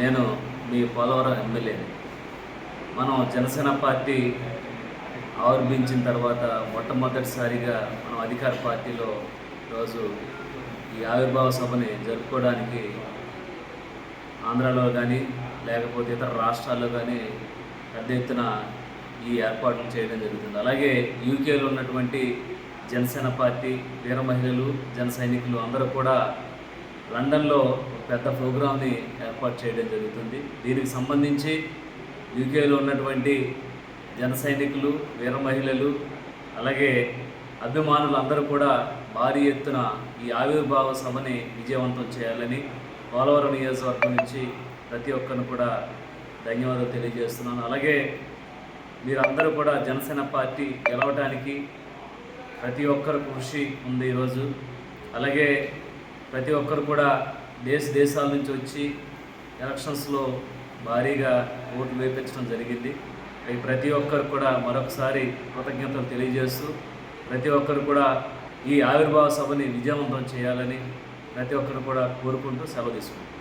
నేను మీ పోలవరం ఎమ్మెల్యేని. మనం జనసేన పార్టీ ఆవిర్భించిన తర్వాత మొట్టమొదటిసారిగా మనం అధికార పార్టీలో రోజు ఈ ఆవిర్భావ సభని జరుపుకోవడానికి ఆంధ్రాలో కానీ లేకపోతే ఇతర రాష్ట్రాల్లో కానీ పెద్ద ఎత్తున ఈ ఏర్పాట్లు చేయడం జరుగుతుంది. అలాగే యూకేలో ఉన్నటువంటి జనసేన పార్టీ వీర మహిళలు జన సైనికులు అందరూ కూడా లండన్లో పెద్ద ప్రోగ్రామ్ని ఏర్పాటు చేయడం జరుగుతుంది. దీనికి సంబంధించి యూకేలో ఉన్నటువంటి జన సైనికులు వీర మహిళలు అలాగే అభిమానులు అందరూ కూడా భారీ ఎత్తున ఈ ఆవిర్భావ సభని విజయవంతం చేయాలని పోలవరం నియోజకవర్గం నుంచి ప్రతి ఒక్కరిని కూడా ధన్యవాదాలు తెలియజేస్తున్నాను. అలాగే మీరందరూ కూడా జనసేన పార్టీ గెలవడానికి ప్రతి ఒక్కరు కృషి ఉంది ఈరోజు. అలాగే ప్రతి ఒక్కరు కూడా దేశాల నుంచి వచ్చి ఎలక్షన్స్లో భారీగా ఓట్లు వేయించడం జరిగింది. ప్రతి ఒక్కరు కూడా మరొకసారి కృతజ్ఞతలు తెలియజేస్తూ ప్రతి ఒక్కరు కూడా ఈ ఆవిర్భావ సభని విజయవంతం చేయాలని ప్రతి ఒక్కరు కూడా కోరుకుంటూ సెలవు తీసుకుంటారు.